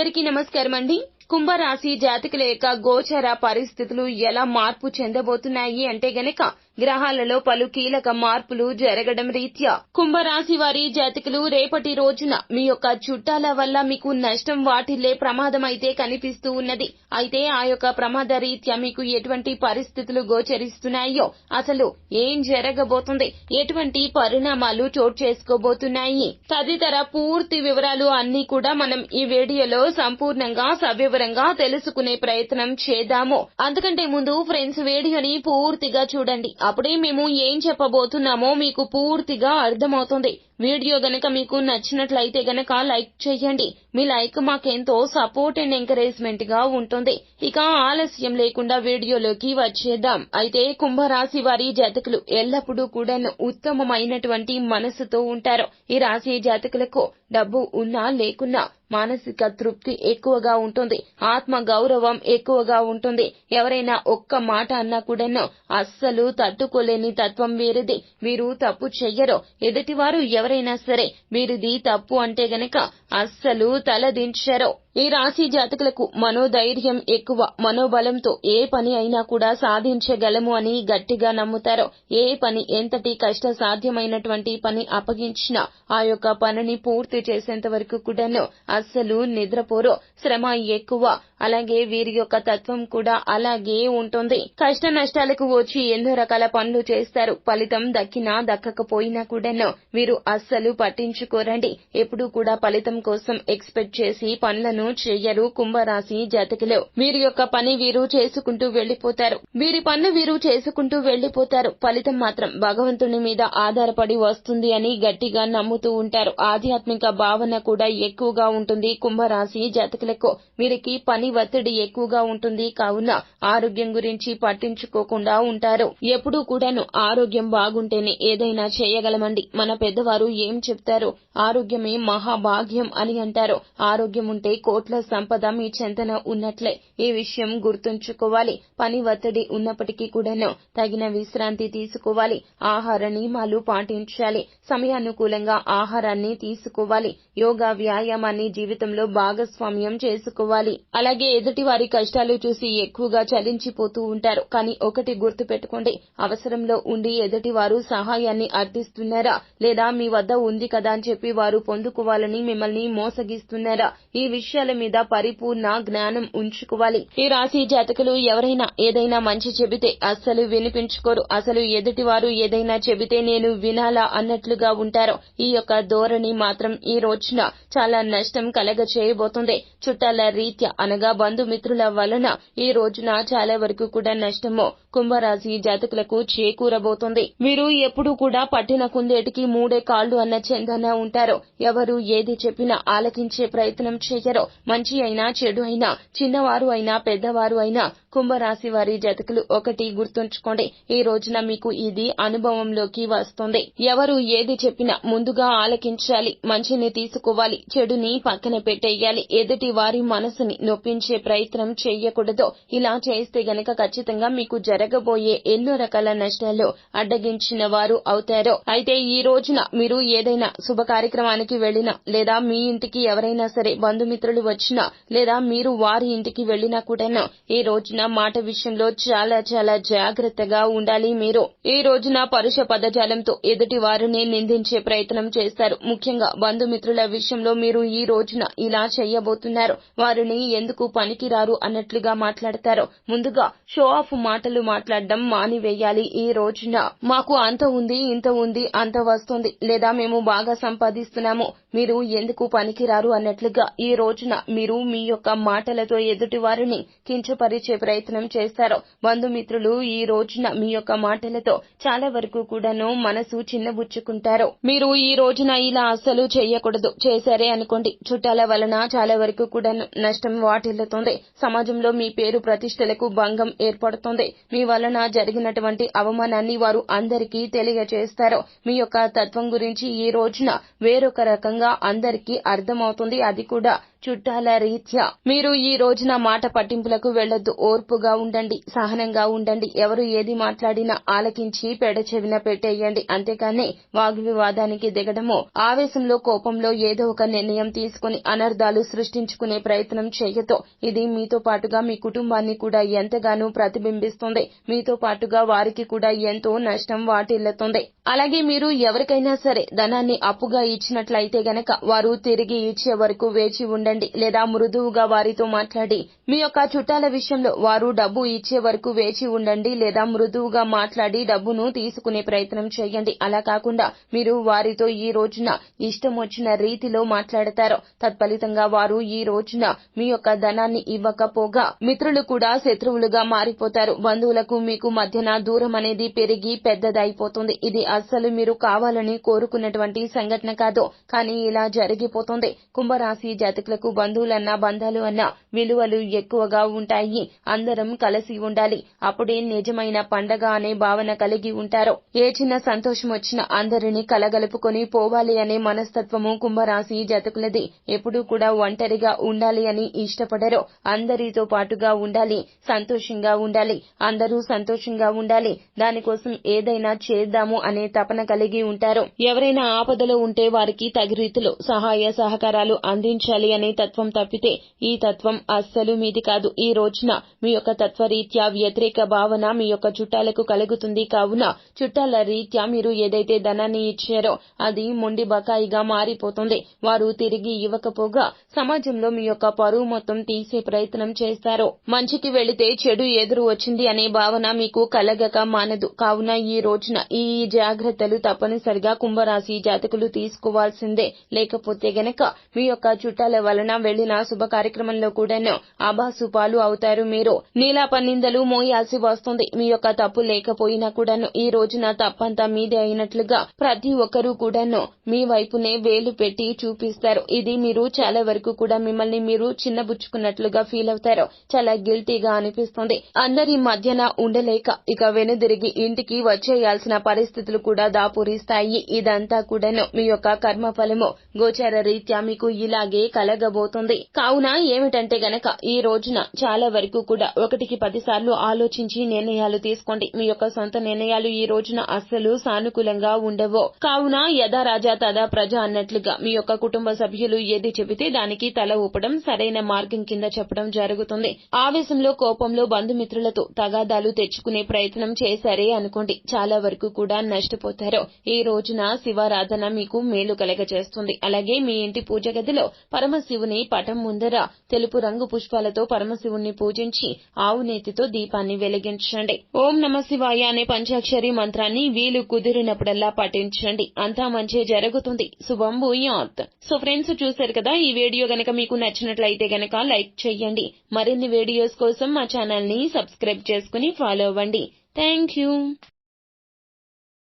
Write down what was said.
అందరికీ నమస్కారం అండి. కుంభరాశి జాతకుల యొక్క గోచర పరిస్థితులు ఎలా మార్పు చెందబోతున్నాయి అంటే గనక గ్రహాలలో పలు కీలక మార్పులు జరగడం రీత్యా కుంభరాశి వారి జాతకులు రేపటి రోజున మీ యొక్క చుట్టాల వల్ల మీకు నష్టం వాటిల్లే ప్రమాదం అయితే కనిపిస్తూ ఉన్నది. అయితే ఆ యొక్క ప్రమాద రీత్యా మీకు ఎటువంటి పరిస్థితులు గోచరిస్తున్నాయో, అసలు ఏం జరగబోతుంది, ఎటువంటి పరిణామాలు చోటు చేసుకోబోతున్నాయి తదితర పూర్తి వివరాలు అన్ని కూడా మనం ఈ వీడియోలో సంపూర్ణంగా సవివరంగా తెలుసుకునే ప్రయత్నం చేద్దాము. అందుకంటే ముందు ఫ్రెండ్స్, వీడియోని పూర్తిగా చూడండి. అప్పుడే మేము ఏం చెప్పబోతున్నామో మీకు పూర్తిగా అర్థమవుతుంది. వీడియో గనక మీకు నచ్చినట్లయితే గనక లైక్ చేయండి. మీ లైక్ మాకెంతో సపోర్ట్ అండ్ ఎంకరేజ్మెంట్ గా ఉంటుంది. ఇక ఆలస్యం లేకుండా వీడియోలోకి వచ్చేద్దాం. అయితే కుంభరాశి వారి జాతకులు ఎల్లప్పుడూ కూడా ఉత్తమమైనటువంటి మనసుతో ఉంటారు. ఈ రాశి జాతకులకు డబ్బు ఉన్నా లేకున్నా మానసిక తృప్తి ఎక్కువగా ఉంటుంది. ఆత్మ గౌరవం ఎక్కువగా ఉంటుంది. ఎవరైనా ఒక్క మాట అన్నా కూడాను అస్సలు తట్టుకోలేని తత్వం వీరిది. వీరు తప్పు చెయ్యరు. ఎదుటివారు ఎవరైనా సరే వీరిది తప్పు అంటే గనక అస్సలు తలదించరు. ఈ రాశి జాతకులకు మనోధైర్యం ఎక్కువ. మనోబలంతో ఏ పని అయినా కూడా సాధించగలము అని గట్టిగా నమ్ముతారు. ఏ పని ఎంతటి కష్ట సాధ్యమైనటువంటి పని అప్పగించినా ఆ యొక్క పనిని పూర్తి చేసేంత వరకు కూడాను అస్సలు నిద్రపోరు. శ్రమ ఎక్కువ. అలాగే వీరి యొక్క తత్వం కూడా అలాగే ఉంటుంది. కష్ట నష్టాలకు వచ్చి ఎన్నో రకాల పనులు చేస్తారు. ఫలితం దక్కినా దక్కకపోయినా కూడాను వీరు అస్సలు పట్టించుకోరండి. ఎప్పుడూ కూడా ఫలితం కోసం ఎక్స్పెక్ట్ చేసి పనులను చెయ్యరు కుంభరాశి జాతకులు. వీరి యొక్క పని వీరు చేసుకుంటూ వెళ్లిపోతారు. వీరి పన్ను వీరు చేసుకుంటూ వెళ్లిపోతారు. ఫలితం మాత్రం భగవంతుని మీద ఆధారపడి వస్తుంది అని గట్టిగా నమ్ముతూ ఉంటారు. ఆధ్యాత్మిక భావన కూడా ఎక్కువగా ఉంటుంది కుంభరాశి జాతకులకు. వీరికి పని ఒత్తిడి ఎక్కువగా ఉంటుంది. కావున ఆరోగ్యం గురించి పట్టించుకోకుండా ఉంటారు. ఎప్పుడూ కూడాను ఆరోగ్యం బాగుంటేనే ఏదైనా చేయగలమండి. మన పెద్దవారు ఏం చెప్తారు? ఆరోగ్యమే మహాభాగ్యం అని అంటారు. ఆరోగ్యం ఉంటే కోట్ల సంపద మీ చెంతన ఉన్నట్లే. ఈ విషయం గుర్తుంచుకోవాలి. పని ఒత్తిడి ఉన్నప్పటికీ కూడాను తగిన విశ్రాంతి తీసుకోవాలి. ఆహార నియమాలు పాటించాలి. సమయానుకూలంగా ఆహారాన్ని తీసుకోవాలి. యోగా వ్యాయామాన్ని జీవితంలో భాగస్వామ్యం చేసుకోవాలి. అలాగే ఎదుటి వారి కష్టాలు చూసి ఎక్కువగా చలించిపోతూ ఉంటారు. కానీ ఒకటి గుర్తు పెట్టుకోండి, అవసరంలో ఉండి ఎదుటి వారు సహాయాన్ని అర్థిస్తున్నారా లేదా మీ వద్ద ఉంది కదా అని చెప్పి వారు పొందుకోవాలని మిమ్మల్ని మోసగిస్తున్నారా? ఈ విషయాల మీద పరిపూర్ణ జ్ఞానం ఉంచుకోవాలి. ఈ రాశి జాతకులు ఎవరైనా ఏదైనా మంచి చెబితే అస్సలు వినిపించుకోరు. అసలు ఎదుటి వారు ఏదైనా చెబితే నేను వినాలా అన్నట్లుగా ఉంటారు. ఈ యొక్క ధోరణి మాత్రం ఈ రోజున చాలా నష్టం కలగ చేయబోతుంది. చుట్టాల రీత్యా అనగా బంధుమిత్రుల వలన ఈ రోజున చాలా వరకు కూడా నష్టము కుంభరాశి జాతకులకు చేకూరబోతుంది. వీరు ఎప్పుడు కూడా పట్టిన కుందేటికి మూడే కాళ్లు అన్న చందన ఉంటారు. ఎవరు ఏది చెప్పినా ఆలకించే ప్రయత్నం చేయరు. మంచి అయినా చెడు అయినా, చిన్నవారు అయినా పెద్దవారు అయినా కుంభరాశి వారి జాతకులు ఒకటి గుర్తుంచుకోండి, ఈ రోజున మీకు ఇది అనుభవంలోకి వస్తుంది. ఎవరు ఏది చెప్పినా ముందుగా ఆలకించాలి. మంచిని తీసుకోవాలి, చెడుని పక్కన పెట్టేయాలి. ఎదుటి వారి మనసుని నొప్పించే ప్రయత్నం చేయకూడదు. ఇలా చేస్తే గనక ఖచ్చితంగా మీకు జరగబోయే ఎన్నో రకాల నష్టాలు అడ్డగించిన వారు అవుతారు. అయితే ఈ రోజున మీరు ఏదైనా శుభ కార్యక్రమానికి వెళ్లినా లేదా మీ ఇంటికి ఎవరైనా సరే బంధుమిత్రులు వచ్చినా లేదా మీరు వారి ఇంటికి వెళ్లినా కూడాను ఈ రోజున మాట విషయంలో చాలా చాలా జాగ్రత్తగా ఉండాలి. మీరు ఈ రోజున పరుష పదజాలంతో ఎదుటి వారిని నిందించే ప్రయత్నం చేస్తారు. ముఖ్యంగా బంధుమిత్రుల విషయంలో మీరు ఈ రోజున ఇలా చేయబోతున్నారు. వారిని ఎందుకు పనికిరారు అన్నట్లుగా మాట్లాడతారు. ముందుగా షో ఆఫ్ మాటలు మాట్లాడడం మానివేయాలి. ఈ రోజున మాకు అంత ఉంది, ఇంత ఉంది, అంత వస్తుంది, లేదా మేము బాగా సంపాదిస్తున్నాము, మీరు ఎందుకు పనికిరారు అన్నట్లుగా ఈ రోజున మీరు మీ యొక్క మాటలతో ఎదుటి వారిని కించపరిచే ప్రయత్నం చేస్తారు. బంధుమిత్రులు ఈ రోజున మీ యొక్క మాటలతో చాలా వరకు కూడాను మనసు చిన్నబుచ్చుకుంటారు. మీరు ఈ రోజున ఇలా అస్సలు చేయకూడదు. చేశారే అనుకోండి, చుట్టాల వలన చాలా వరకు కూడాను నష్టం వాటిల్లుతుంది. సమాజంలో మీ పేరు ప్రతిష్టలకు భంగం ఏర్పడుతుంది. మీ మీ వలన జరిగినటువంటి అవమానాన్ని వారు అందరికీ తెలియజేస్తారు. మీ యొక్క తత్వం గురించి ఈ రోజున వేరొక రకంగా అందరికీ అర్థమవుతుంది. అది కూడా చుట్టాల రీత్యా. మీరు ఈ రోజున మాట పట్టింపులకు వెళ్లొద్దు. ఓర్పుగా ఉండండి, సహనంగా ఉండండి. ఎవరు ఏది మాట్లాడినా ఆలకించి పెడచెవిన పెట్టేయండి. అంతేకాని వాగ్వివాదానికి దిగడమో, ఆవేశంలో కోపంలో ఏదో ఒక నిర్ణయం తీసుకుని అనర్థాలు సృష్టించుకునే ప్రయత్నం చేయొద్దు. ఇది మీతో పాటుగా మీ కుటుంబాన్ని కూడా ఎంతగానో ప్రతిబింబిస్తుంది. మీతో పాటుగా వారికి కూడా ఎంతో నష్టం వాటిల్లుతుంది. అలాగే మీరు ఎవరికైనా సరే ధనాన్ని అప్పుగా ఇచ్చినట్లయితే గనక వారు తిరిగి ఇచ్చే వరకు వేచి ఉండండి. లేదా మృదువుగా వారితో మాట్లాడి మీ యొక్క చుట్టాల విషయంలో వారు డబ్బు ఇచ్చే వరకు వేచి ఉండండి. లేదా మృదువుగా మాట్లాడి డబ్బును తీసుకునే ప్రయత్నం చేయండి. అలా కాకుండా మీరు వారితో ఈ రోజున ఇష్టం వచ్చిన రీతిలో మాట్లాడతారు. తత్ఫలితంగా వారు ఈ రోజున మీ యొక్క ధనాన్ని ఇవ్వకపోగా మిత్రులు కూడా శత్రువులుగా మారిపోతారు. బంధువులకు మీకు మధ్యన దూరం అనేది పెరిగి పెద్దదైపోతుంది. ఇది అస్సలు మీరు కావాలని కోరుకున్నటువంటి సంఘటన కాదు, కానీ ఇలా జరిగిపోతుంది. కుంభరాశి జాతకులకు బంధువులన్నా బంధాలు అన్నా విలువలు ఎక్కువగా ఉంటాయి. అందరం కలిసి ఉండాలి, అప్పుడే నిజమైన పండగ అనే భావన కలిగి ఉంటారు. ఏ చిన్న సంతోషం వచ్చినా అందరినీ కలగలుపుకొని పోవాలి అనే మనస్తత్వము కుంభరాశి జాతకులది. ఎప్పుడూ కూడా ఒంటరిగా ఉండాలి అని ఇష్టపడరు. అందరితో పాటుగా ఉండాలి, సంతోషంగా ఉండాలి, అందరూ సంతోషంగా ఉండాలి, దానికోసం ఏదైనా చేద్దాము అనే తపన కలిగి ఉంటారు. ఎవరైనా ఆపదలో ఉంటే వారికి తగి రీతిలో సహాయ సహకారాలు అందించాలి అనే తత్వం తప్పితే ఈ తత్వం అస్సలు మీది కాదు. ఈ రోజున మీ యొక్క తత్వరీత్యా వ్యతిరేక భావన మీ యొక్క చుట్టాలకు కలుగుతుంది. కావున చుట్టాల రీత్యా మీరు ఏదైతే ధనాన్ని ఇచ్చారో అది మొండి బకాయిగా మారిపోతుంది. వారు తిరిగి ఇవ్వకపోగా సమాజంలో మీ యొక్క పరువు మొత్తం తీసే ప్రయత్నం చేస్తారు. మంచికి వెళితే చెడు ఎదురు వచ్చింది అనే భావన మీకు కలగక మానదు. కావున ఈ రోజున ఈ జాగ్రత్తలు తప్పనిసరిగా కుంభరాశి జాతకులు తీసుకోవాల్సిందే. లేకపోతే గనక మీ యొక్క చుట్టాల వలన వెళ్లిన శుభ కార్యక్రమంలో కూడాను ఆభాసుపాలు అవుతారు. మీరు నీలాపనిందలు మోయాల్సి వస్తుంది. మీ యొక్క తప్పు లేకపోయినా కూడాను ఈ రోజున తప్పంతా మీదే అయినట్లుగా ప్రతి ఒక్కరూ కూడాను మీ వైపునే వేలు పెట్టి చూపిస్తారు. ఇది మీరు చాలా వరకు కూడా మిమ్మల్ని మీరు చిన్నబుచ్చుకున్నట్లుగా ఫీల్ అవుతారు. చాలా గిల్టీగా అనిపిస్తుంది. అందరి మధ్యన ఉండలేక ఇక వెనుదిరిగి ఇంటికి వచ్చేయాల్సిన పరిస్థితులు కూడా దాపురిస్తాయి. ఇదంతా కూడాను మీ యొక్క కర్మ ఫలము గోచార రీత్యా మీకు ఇలాగే కలగబోతుంది. కావున ఏమిటంటే గనక ఈ రోజున చాలా వరకు కూడా 1కి 10 సార్లు ఆలోచించి నిర్ణయాలు తీసుకోండి. మీ యొక్క సొంత నిర్ణయాలు ఈ రోజున అస్సలు సానుకూలంగా ఉండవు. కావున యథా రాజా తదా ప్రజ అన్నట్లుగా మీ యొక్క కుటుంబ సభ్యులు ఏది చెబితే దానికి తల ఊపడం సరైన మార్గం కింద చెప్పడం జరుగుతుంది. ఆవేశంలో కోపంలో బంధుమిత్రులతో తగాదాలు తెచ్చుకునే ప్రయత్నం చేశారే అనుకోండి, చాలా వరకు కూడా నష్టపోతారు. ఈ రోజున శివారాధన మీకు మేలు కలగజేస్తుంది. అలాగే మీ ఇంటి పూజ గదిలో పరమశివుని పటం ముందర తెలుపు రంగు పుష్పాలతో పరమశివుణ్ణి పూజించి ఆవు నేతితో దీపాన్ని వెలిగించండి. ఓం నమ శివాయ అనే పంచాక్షరి మంత్రాన్ని వీలు కుదిరినప్పుడల్లా పఠించండి. అంతా మంచి జరుగుతుంది. శుభం భూయాత్. సో ఫ్రెండ్స్, చూశారు కదా, ఈ వీడియో గనక మీకు నచ్చినట్లయితే గనక లైక్ చేయండి. మరిన్ని వీడియోస్ కోసం మా ఛానల్ ని సబ్స్క్రైబ్ చేసుకుని ఫాలో అవ్వండి. Thank you.